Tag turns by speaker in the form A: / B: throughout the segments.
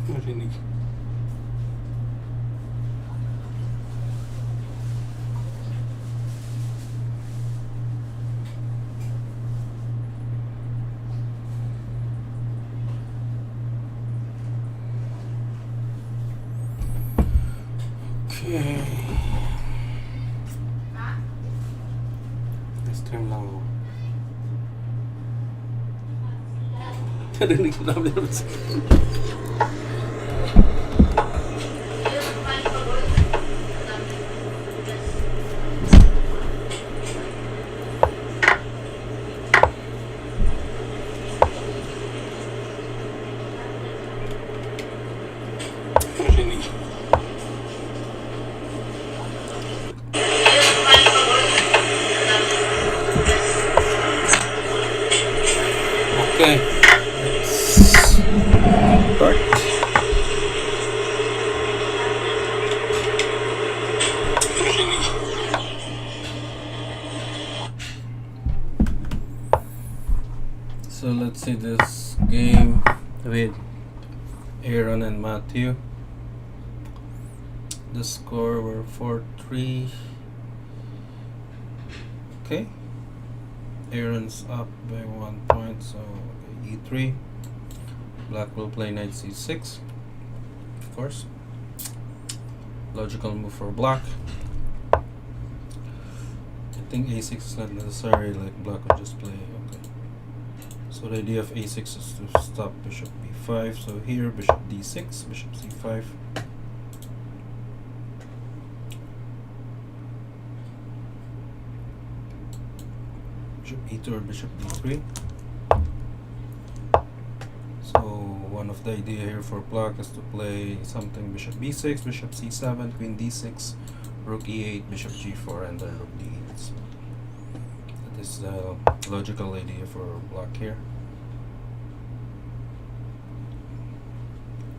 A: Marinig. Okay. Stream lang ako. Narinig ko namin yung music. Narinig. Okay. Start. So let's see this game with Aaron and Matthew. The score were 4-3. Okay. Aaron's up by 1 point, so e3. Black will play knight c6. Of course. Logical move for black. I think a6 is not necessary, like black will just play. Okay. So the idea of a6 is to stop bishop b5. So here bishop d6, bishop c5. Bishop e2 or bishop d3. So one of the idea here for black is to play something bishop b6, bishop c7, queen d6, rook e8, bishop g4, and then rook d8. So that is the logical idea for black here.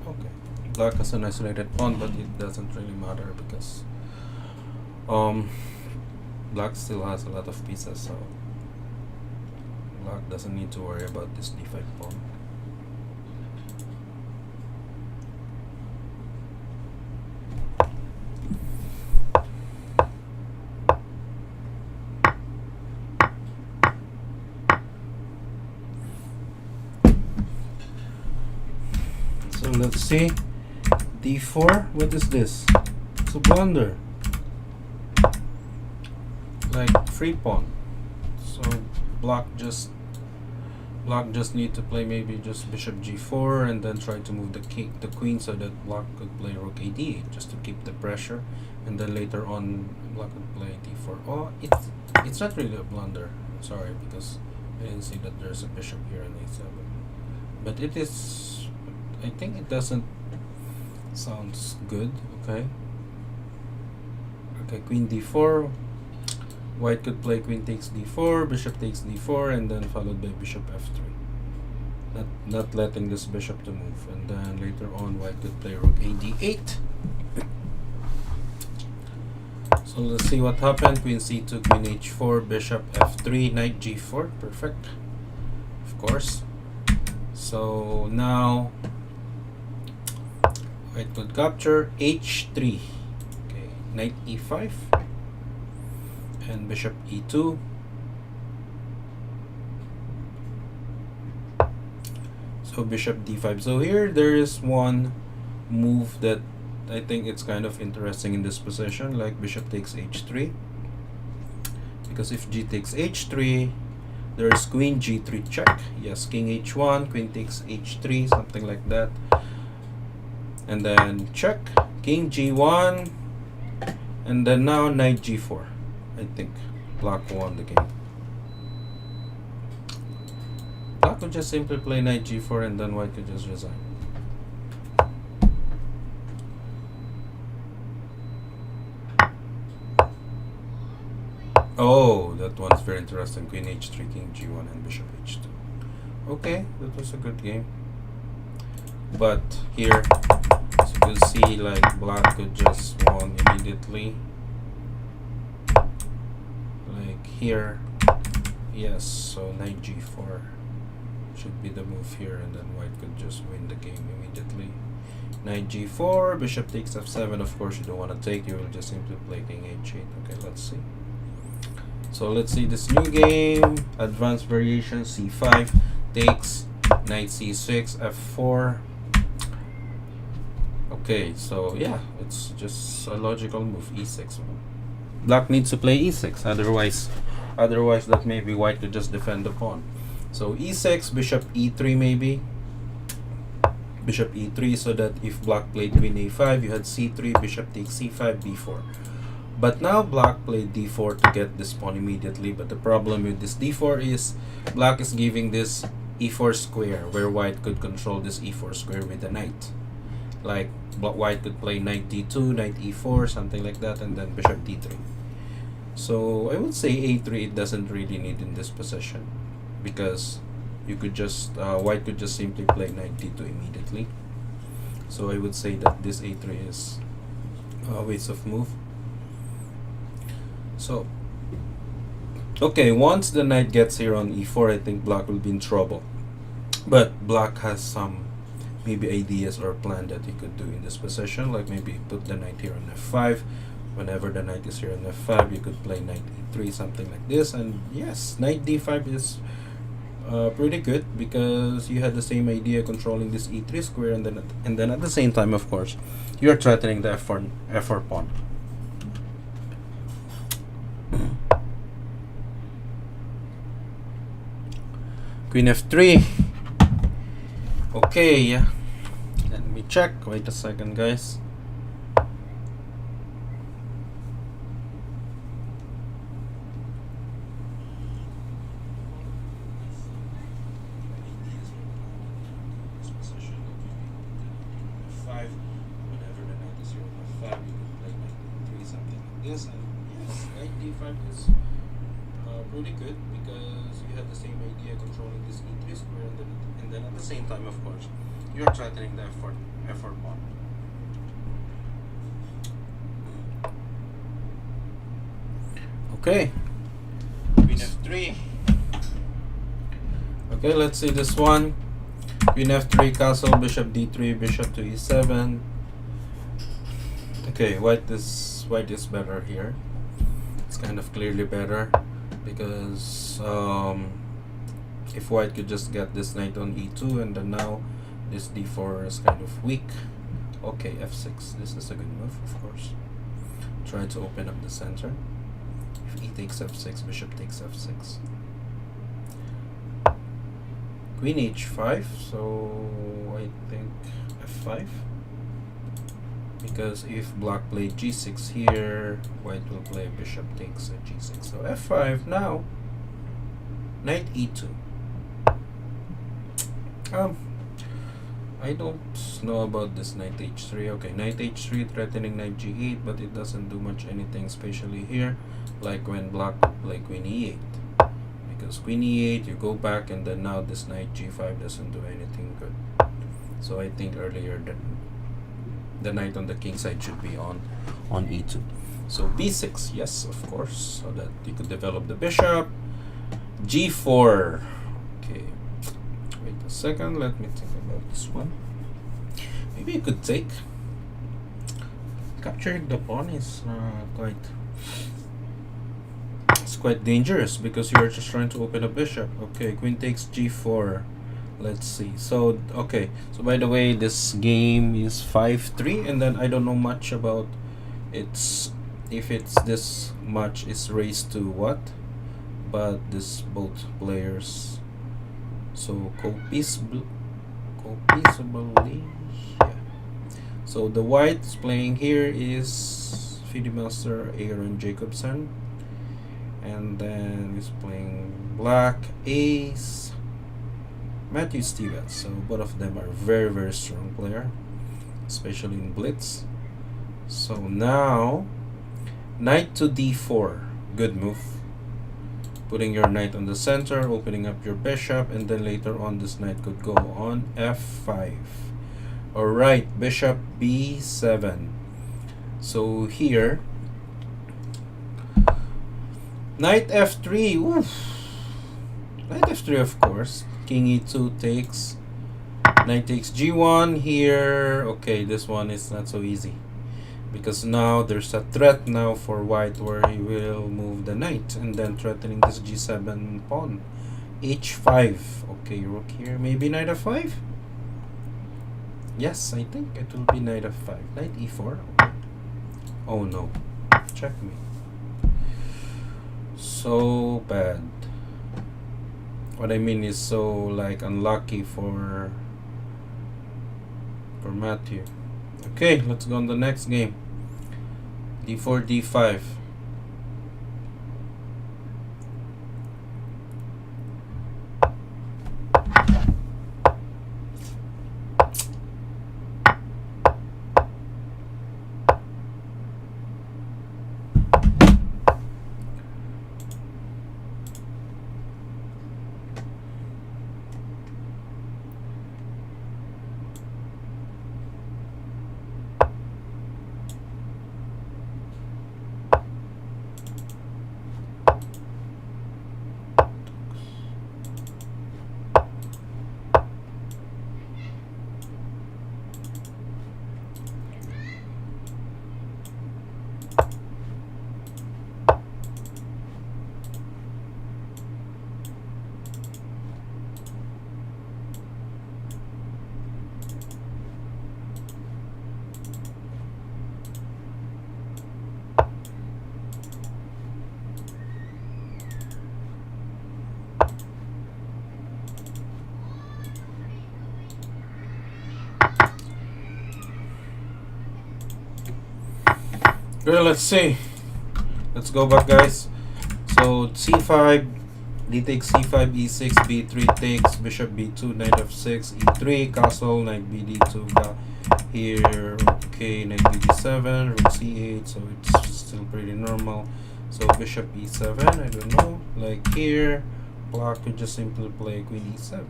A: Okay, black has an isolated pawn, but it doesn't really matter because black still has a lot of pieces, so black doesn't need to worry about this d5 pawn. So let's see, d4, what is this? It's a blunder, like free pawn. So black just need to play maybe just bishop g4 and then try to move the queen so that black could play rook a d8 just to keep the pressure, and then later on black could play d4. Oh, it's not really a blunder. I'm sorry, because I didn't see that there's a bishop here in a7, but it is. I think it doesn't sounds good. Okay, queen d4. White could play queen takes d4, bishop takes d4, and then followed by bishop f3. Not letting this bishop to move, and then later on white could play rook a d8. So let's see what happened. Queen c2, queen h4, bishop f3, knight g4. Perfect, of course. So now white could capture h3. Okay, knight e5 and bishop e2. So bishop d5. So here there is one move that I think it's kind of interesting in this position, like bishop takes h3, because if g takes h3, there is queen g3 check. Yes, king h1, queen takes h3, something like that, and then check, king g1, and then now knight g4. I think black won the game. Black could just simply play knight g4 and then white could just resign. Oh, that one's very interesting. Queen h3, king g1, and bishop h2. Okay, that was a good game. But here, as you can see, like black could just won immediately. Like here, yes. So knight g4. should be the move here, and then white could just win the game immediately. Knight g4, bishop takes f7. Of course, you don't want to take. You will just simply play king h8. Okay, let's see. So let's see this new game. Advanced variation, c5 takes, knight c6, f4. Okay, so yeah, it's just a logical move, e6. Black needs to play e6, otherwise that maybe white could just defend the pawn. So e6, bishop e3 maybe. Bishop e3, so that if black played queen a5, you had c3, bishop takes c5, b4. But now black played d4 to get this pawn immediately, but the problem with this d4 is black is giving this e4 square, where white could control this e4 square with the knight. Like white could play knight d2, knight e4, something like that, and then bishop d3. So I would say a3 it doesn't really need in this position, because you could just white could just simply play knight d2 immediately. So I would say that this a3 is a waste of move. So okay, once the knight gets here on e4, I think black will be in trouble. But black has some maybe ideas or plan that he could do in this position, like maybe put the knight here on f5. Whenever the knight is here on f5, you could play knight e3, something like this. And yes, knight d5 is pretty good, because you had the same idea controlling this e3 square, and then at the same time, of course, you're threatening the f4 pawn. Queen f3. Okay, let me check. Wait a second, guys. Whenever the knight is here on f5, you can play knight e3, something like this. And yes, knight d5 is pretty good, because you have the same idea controlling this e3 square, and then at the same time, of course, you're threatening the f4 pawn. Okay, queen f3. Okay, let's see this one. Queen f3, castle, bishop d3, bishop to e7. Okay, white is better here. It's kind of clearly better, because if white could just get this knight on e2, and then now this d4 is kind of weak. Okay, f6. This is a good move, of course. Try to open up the center. If e takes f6, bishop takes f6. Queen h5, so I think f5. Because if black played g6 here, white will play bishop takes a g6. So f5 now. Knight e2. I don't know about this knight h3. Okay, knight h3 threatening knight g8, but it doesn't do much anything, especially here, like when black would play queen e8. Because queen e8, you go back, and then now this knight g5 doesn't do anything good. So I think earlier the knight on the king side should be on e2. So b6, yes, of course, so that you could develop the bishop. g4. Okay, wait a second, let me think about this one. Maybe you could take. Capturing the pawn is quite dangerous, because you're just trying to open a bishop. Okay, queen takes g4. Let's see. So okay, so by the way, this game is 5-3, and then I don't know much about its, if it's this much is raised to what, but this both players, so copiably, yeah. So the whites playing here is FIDE Master Aaron Jacobson, and then he's playing black ace Matthew Stevens. So both of them are very, very strong player, especially in blitz. So now knight to d4, good move, putting your knight on the center, opening up your bishop, and then later on this knight could go on f5. All right, bishop b7. So here knight f3. Oof. Knight f3, of course. King e2 takes. Knight takes g1 here. Okay, this one is not so easy. Because now there's a threat now for white where he will move the knight and then threatening this g7 pawn. h5. Okay, rook here. Maybe knight f5? Yes, I think it will be knight f5. Knight e4. Okay. Oh no. Checkmate. So bad. What I mean is so like unlucky for Matthew. Okay, let's go on the next game. d4, d5. Well, let's see. Let's go back, guys. So c5, d takes c5, e6, b3 takes, bishop b2, knight f6, e3, castle, knight bd2, here. Okay, knight bd7, rook c8. So it's still pretty normal. So bishop e7. I don't know. Like here, black could just simply play queen e7.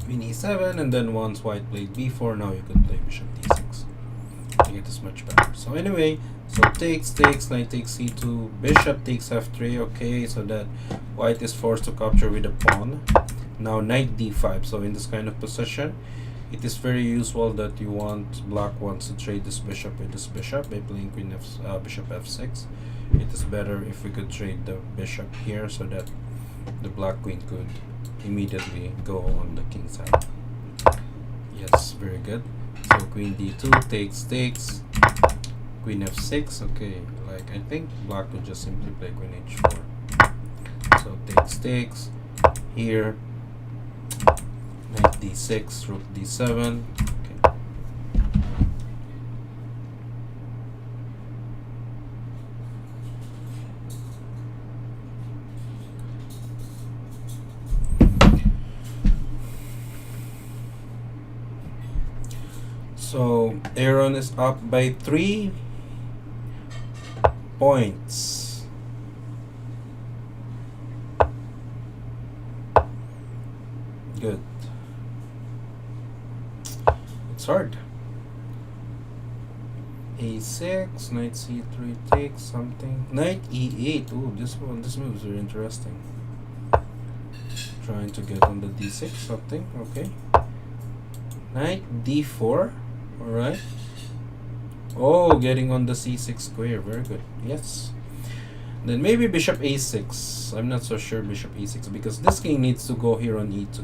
A: Queen e7, and then once white played b4, now you could play bishop d6. I think it is much better. So anyway, so takes, knight takes c2, bishop takes f3. Okay, so that white is forced to capture with a pawn. Now knight d5. So in this kind of position, it is very usual that black wants to trade this bishop with this bishop by playing bishop f6. It is better if we could trade the bishop here so that the black queen could immediately go on the king side. Yes, very good. So queen d2 takes, queen f6. Okay, like I think black would just simply play queen h4. So takes here, knight d6, rook d7. Okay. So Aaron is up by 3 points. Good. It's hard. a6, knight c3 takes something. Knight e8. Oh, this move is very interesting. Trying to get on the d6 something. Okay. Knight d4. Alright. Oh, getting on the c6 square. Very good. Yes. Then maybe bishop a6. I'm not so sure bishop e6 because this king needs to go here on e2.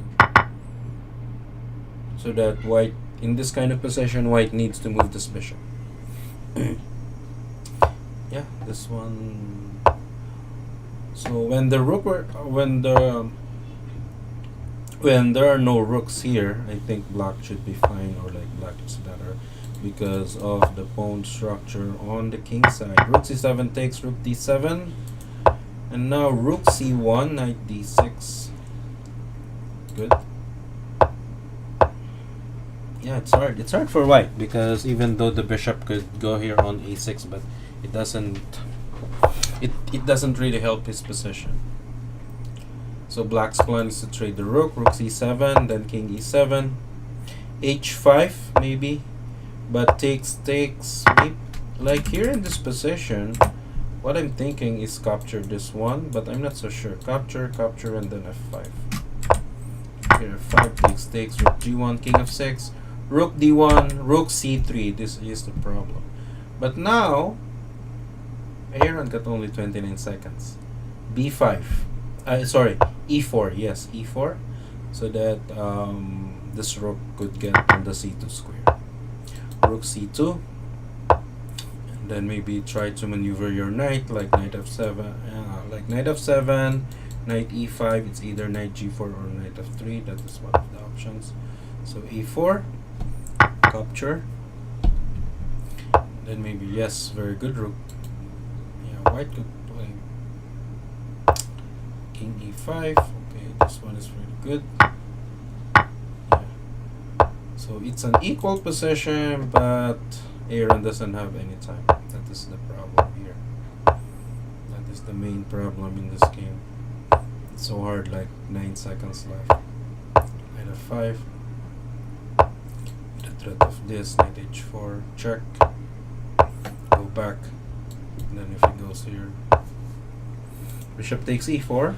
A: So that white, in this kind of position, white needs to move this bishop. Yeah, this one. So when the rook when there are no rooks here, I think black should be fine, or like black is better because of the pawn structure on the king side. Rook c7 takes, rook d7, and now rook c1, knight d6. Good. Yeah, it's hard. It's hard for white because even though the bishop could go here on e6, but it doesn't. It doesn't really help his position. So black's plan is to trade the rook c7, then king e7, h5 maybe, but takes. Maybe, like here in this position, What I'm thinking is capture this one, but I'm not so sure. Capture, capture, and then f5. Here, f5 takes, rook g1, king f6, rook d1, rook c3. This is the problem. But now, Aaron got only 29 seconds. b5. Sorry, e4. Yes, e4. So that this rook could get on the c2 square. Rook c2. And then maybe try to maneuver your knight, like knight f7. Like knight f7, knight e5. It's either knight g4 or knight f3. That is one of the options. So e4, capture. Then maybe, yes, very good rook. Yeah, white could play king e5. Okay, this one is really good. Yeah. So it's an equal position, but Aaron doesn't have any time. That is the problem here. That is the main problem in this game. It's so hard, like 9 seconds left. Knight f5. The threat of this, knight h4, check. Go back. And then if he goes here, bishop takes e4.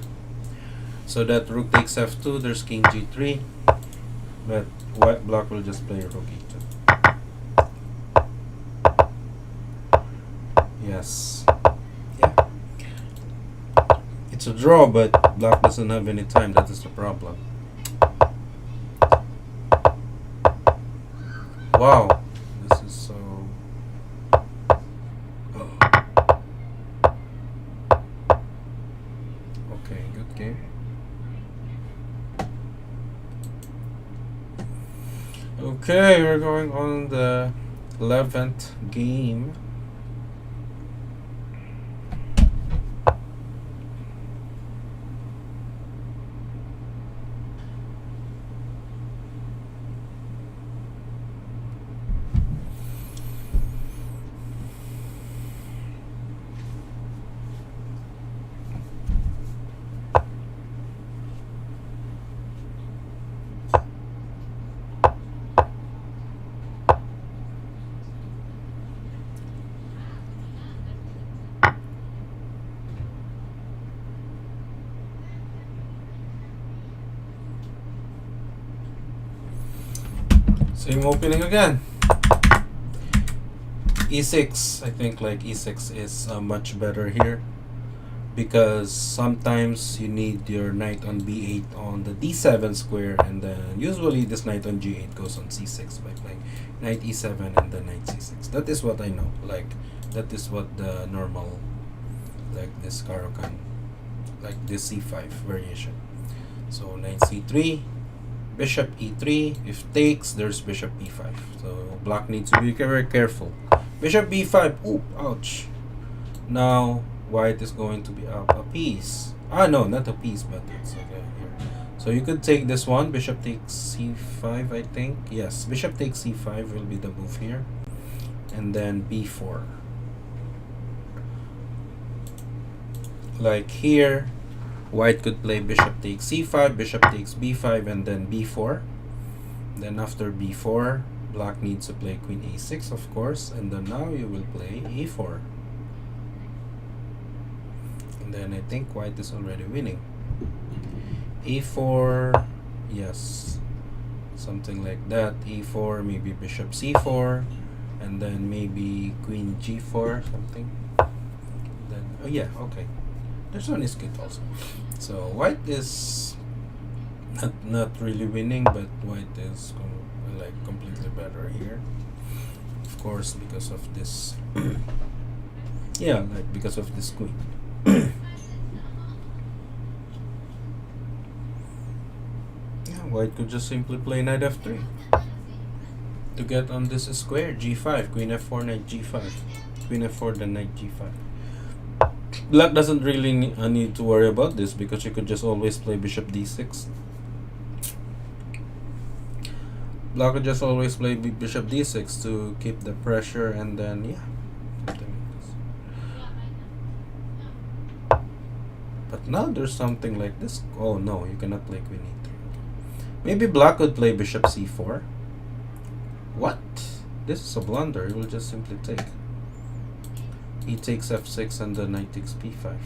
A: So that rook takes f2, there's king g3. But white block will just play rook e2. Yes. Yeah. It's a draw, but black doesn't have any time. That is the problem. Wow. This is so... Oh. Okay, good game. Okay, we're going on the 11th game. Same opening again. E6. I think like e6 is much better here, because sometimes you need your knight on b8 on the d7 square, and then usually this knight on g8 goes on c6 by playing knight e7 and then knight c6. That is what I know. Like that is what the normal, like this Caro-Kann, like this c5 variation. So knight c3. Bishop e3, if takes, there's bishop e5. So black needs to be very careful. Bishop b5, oop, ouch. Now white is going to be up a piece. No, not a piece, but it's okay here. So you could take this one, bishop takes c5, I think. Yes, bishop takes c5 will be the move here. And then b4. Like here, white could play bishop takes c5, bishop takes b5, and then b4. Then after b4, black needs to play queen a6, of course, and then now you will play e4. And then I think white is already winning. e4, yes, something like that. e4, maybe bishop c4, and then maybe queen g4, something. Then, oh yeah, okay. This one is good also. So white is not really winning, but white is like completely better here. Of course, because of this. Yeah, like because of this queen. Yeah, white could just simply play knight f3 to get on this square. g5, queen f4, knight g5, queen f4, then knight g5. Black doesn't really need to worry about this, because you could just always play bishop d6. Black could just always play bishop d6 to keep the pressure, and then yeah, something like this. But now there's something like this. Oh no, you cannot play queen e3. Maybe black could play bishop c4. What? This is a blunder. He will just simply take. he takes f6 and then knight takes b5.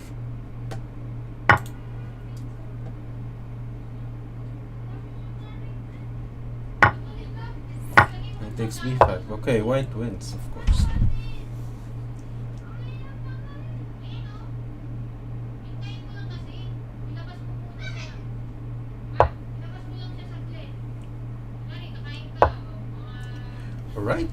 A: Knight takes b5. Okay, white wins, of course. Alright.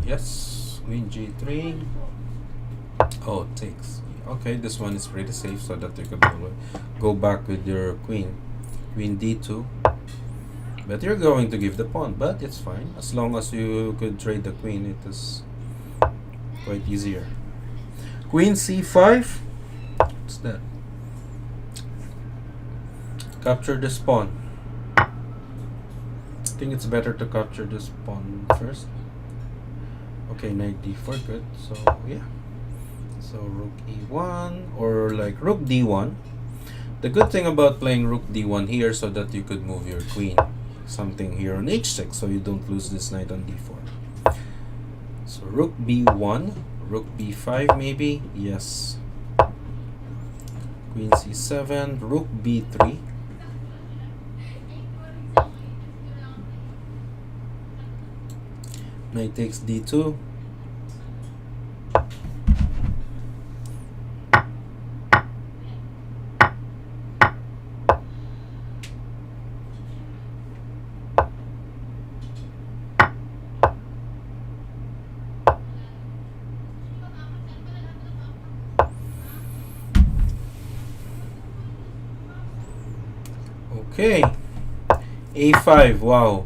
A: Yes, queen g3. Oh, it takes. Okay, this one is pretty safe so that you could go back with your queen. Queen d2. But you're going to give the pawn, but it's fine. As long as you could trade the queen, it is quite easier. Queen c5. What's that? Capture this pawn. I think it's better to capture this pawn first. Okay, knight d4, good. So yeah. So rook e1 or like rook d1. The good thing about playing rook d1 here so that you could move your queen. Something here on h6 so you don't lose this knight on d4. So rook b1, rook b5 maybe. Yes. Queen c7, rook b3. Knight takes d2. Okay, a5, wow.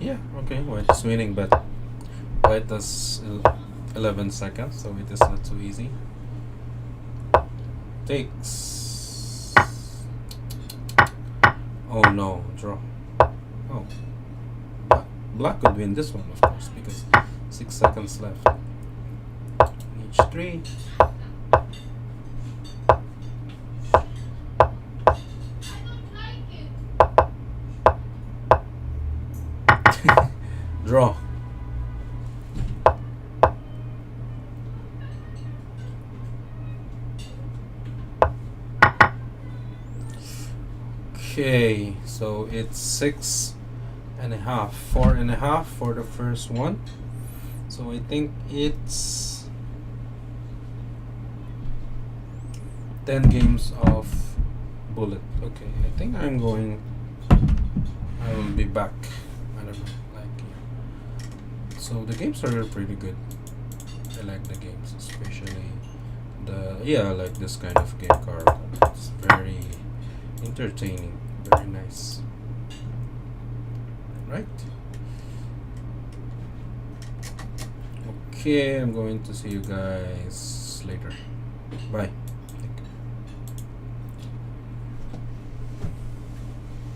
A: Yeah, okay, white is winning, but white has 11 seconds, so it is not so easy. Takes. Oh no, draw. Oh, black could win this one, of course, because 6 seconds left. h3. Draw. Okay, so it's 6.5, 4.5 for the first one. So I think it's 10 games of bullet. Okay, I think I will be back. I don't know, like, so the games are pretty good. I like the games, especially I like this kind of game card. It's very entertaining, very nice. Right? Okay, I'm going to see you guys later. Bye.